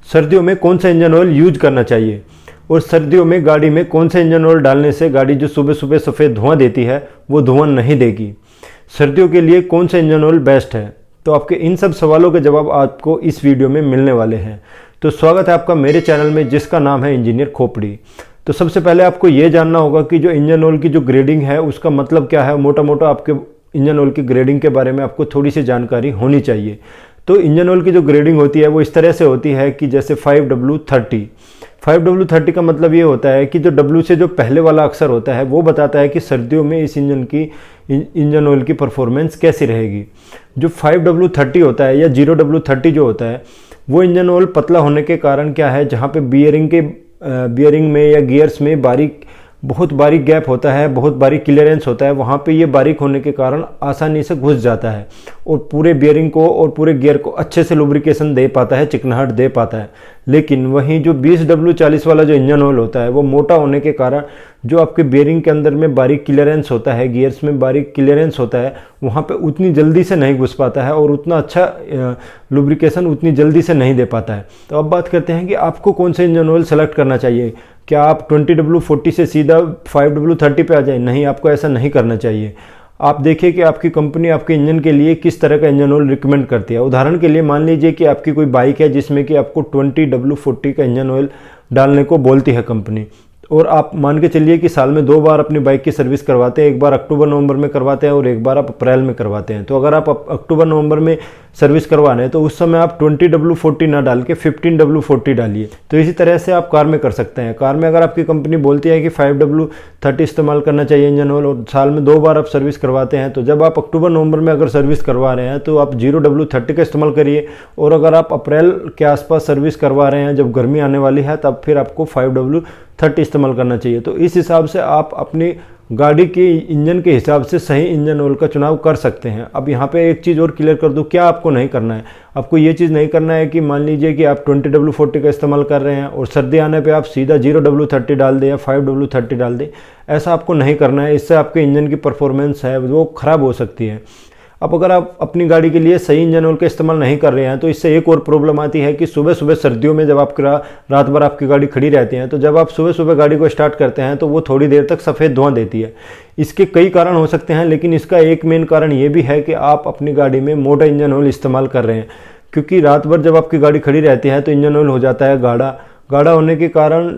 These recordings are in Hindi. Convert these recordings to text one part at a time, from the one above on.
सर्दियों में कौन सा इंजन ऑयल यूज करना चाहिए और सर्दियों में गाड़ी में कौन सा इंजन ऑयल डालने से गाड़ी जो सुबह सुबह सफ़ेद धुआं देती है वो धुआं नहीं देगी। सर्दियों के लिए कौन सा इंजन ऑयल बेस्ट है। तो आपके इन सब सवालों के जवाब आपको इस वीडियो में मिलने वाले हैं। तो स्वागत है आपका मेरे चैनल में जिसका नाम है इंजीनियर खोपड़ी। तो सबसे पहले आपको ये जानना होगा कि जो इंजन ऑयल की जो ग्रेडिंग है उसका मतलब क्या है। मोटा मोटा आपके इंजन ऑयल की ग्रेडिंग के बारे में आपको थोड़ी सी जानकारी होनी चाहिए। तो इंजन ऑयल की जो ग्रेडिंग होती है वो इस तरह से होती है कि जैसे 5W30। 5W30 का मतलब ये होता है कि जो W से जो पहले वाला अक्षर होता है वो बताता है कि सर्दियों में इस इंजन ऑयल की परफॉर्मेंस कैसी रहेगी। जो 5W30 होता है या 0W30 जो होता है वो इंजन ऑयल पतला होने के कारण क्या है, जहाँ पे बियरिंग में या गियर्स में बहुत बारीक गैप होता है, बहुत बारीक क्लियरेंस होता है, वहाँ पे ये बारीक होने के कारण आसानी से घुस जाता है और पूरे बियरिंग को और पूरे गियर को अच्छे से लुब्रिकेशन दे पाता है, चिकनाहट दे पाता है। लेकिन वहीं जो 20W40 वाला जो इंजन ऑयल होता है वो मोटा होने के कारण जो आपके बियरिंग के अंदर में बारीक क्लियरेंस होता है, गियर्स में बारीक क्लियरेंस होता है, वहाँ पे उतनी जल्दी से नहीं घुस पाता है और उतना अच्छा लुब्रिकेशन उतनी जल्दी से नहीं दे पाता है। तो अब बात करते हैं कि आपको कौन सा इंजन ऑयल सेलेक्ट करना चाहिए। क्या आप 20W40 से सीधा 5W30 पे आ जाए? नहीं, आपको ऐसा नहीं करना चाहिए। आप देखिए कि आपकी कंपनी आपके इंजन के लिए किस तरह का इंजन ऑयल रिकमेंड करती है। उदाहरण के लिए मान लीजिए कि आपकी कोई बाइक है जिसमें कि आपको 20W40 का इंजन ऑयल डालने को बोलती है कंपनी, और आप मान के चलिए कि साल में 2 बार अपनी बाइक की सर्विस करवाते हैं। एक बार अक्टूबर नवंबर में करवाते हैं और एक बार आप अप्रैल में करवाते हैं। तो अगर आप अक्टूबर नवंबर में सर्विस करवा रहे हैं तो उस समय आप 20W40 ना डाल के 15W40 डालिए। तो इसी तरह से आप कार में कर सकते हैं। कार में अगर आपकी कंपनी बोलती है कि 5W30 इस्तेमाल करना चाहिए इंजन ऑयल और साल में 2 बार आप सर्विस करवाते हैं, तो जब आप अक्टूबर नवंबर में अगर सर्विस करवा रहे हैं तो आप 0W30 का इस्तेमाल करिए, और अगर आप अप्रैल के आसपास सर्विस करवा रहे हैं जब गर्मी आने वाली है तब फिर आपको 5W30 इस्तेमाल करना चाहिए। तो इस हिसाब से आप अपनी गाड़ी के इंजन के हिसाब से सही इंजन ऑयल का चुनाव कर सकते हैं। अब यहाँ पे एक चीज़ और क्लियर कर दूँ, क्या आपको नहीं करना है। आपको ये चीज़ नहीं करना है कि मान लीजिए कि आप 20W40 का इस्तेमाल कर रहे हैं और सर्दी आने पे आप सीधा 0W30 डाल दें या 5W30 डाल दें। ऐसा आपको नहीं करना है, इससे आपके इंजन की परफॉर्मेंस है वो ख़राब हो सकती है। अब अगर आप अपनी गाड़ी के लिए सही इंजन ऑयल का इस्तेमाल नहीं कर रहे हैं तो इससे एक और प्रॉब्लम आती है कि सुबह सुबह सर्दियों में जब आपकी रात भर आपकी गाड़ी खड़ी रहती है, तो जब आप सुबह सुबह गाड़ी को स्टार्ट करते हैं तो वो थोड़ी देर तक सफ़ेद धुआं देती है। इसके कई कारण हो सकते हैं, लेकिन इसका एक मेन कारण ये भी है कि आप अपनी गाड़ी में मोटा इंजन ऑयल इस्तेमाल कर रहे हैं। क्योंकि रात भर जब आपकी गाड़ी खड़ी रहती है तो इंजन ऑयल हो जाता है गाढ़ा होने के कारण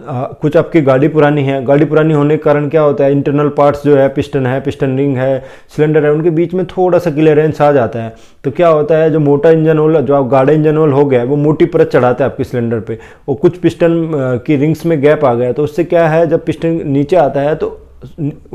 कुछ आपकी गाड़ी पुरानी है। गाड़ी पुरानी होने के कारण क्या होता है, इंटरनल पार्ट्स जो है, पिस्टन रिंग है, सिलेंडर है, उनके बीच में थोड़ा सा क्लियरेंस आ जाता है। तो क्या होता है, जो मोटा इंजन ऑयल, जो आप गाढ़ा इंजन ऑयल हो गया है वो मोटी परत चढ़ाता है आपके सिलेंडर पे, और कुछ पिस्टन की रिंग्स में गैप आ गया। तो उससे क्या है, जब पिस्टन नीचे आता है तो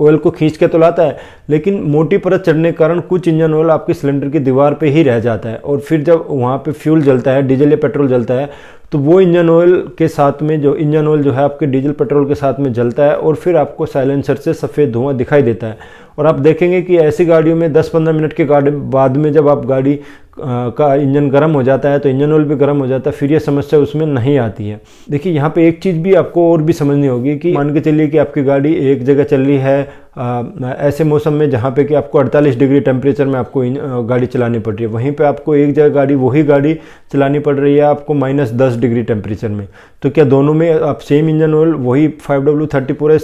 ऑयल को खींच के तो लाता है, लेकिन मोटी परत चढ़ने के कारण कुछ इंजन ऑयल आपके सिलेंडर की दीवार पे ही रह जाता है। और फिर जब वहाँ पे फ्यूल जलता है, डीजल या पेट्रोल जलता है, तो वो इंजन ऑयल के साथ में जो इंजन ऑयल जो है आपके डीजल पेट्रोल के साथ में जलता है और फिर आपको साइलेंसर से सफ़ेद धुआं दिखाई देता है। और आप देखेंगे कि ऐसी गाड़ियों में 10-15 मिनट के बाद में जब आप गाड़ी का इंजन गर्म हो जाता है तो इंजन ऑयल भी गर्म हो जाता है, फिर ये समस्या उसमें नहीं आती है। देखिए यहाँ पे एक चीज़ भी आपको और भी समझनी होगी कि मान के चलिए कि आपकी गाड़ी एक जगह चल रही है ऐसे मौसम में जहाँ पे कि आपको 48 डिग्री टेम्परेचर में आपको गाड़ी चलानी पड़ रही है, वहीं पे आपको एक जगह वही गाड़ी चलानी पड़ रही है आपको -10 डिग्री टेम्परेचर में। तो क्या दोनों में आप सेम इंजन ऑयल वही 5W30 पूरा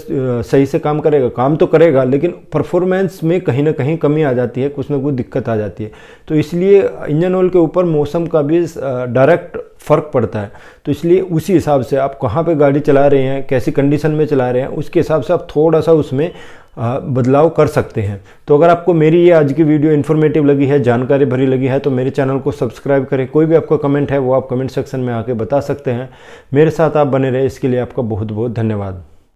सही से काम करेगा? काम तो करेगा, लेकिन परफॉर्मेंस में कहीं ना कहीं कमी आ जाती है, कुछ ना कुछ दिक्कत आ जाती है। तो इसलिए इंजन ऑयल के ऊपर मौसम का भी डायरेक्ट फ़र्क पड़ता है। तो इसलिए उसी हिसाब से आप कहाँ पे गाड़ी चला रहे हैं, कैसी कंडीशन में चला रहे हैं, उसके हिसाब से आप थोड़ा सा उसमें बदलाव कर सकते हैं। तो अगर आपको मेरी ये आज की वीडियो इन्फॉर्मेटिव लगी है, जानकारी भरी लगी है, तो मेरे चैनल को सब्सक्राइब करें। कोई भी आपका कमेंट है वो आप कमेंट सेक्शन में आके बता सकते हैं। मेरे साथ आप बने रहे, इसके लिए आपका बहुत बहुत धन्यवाद।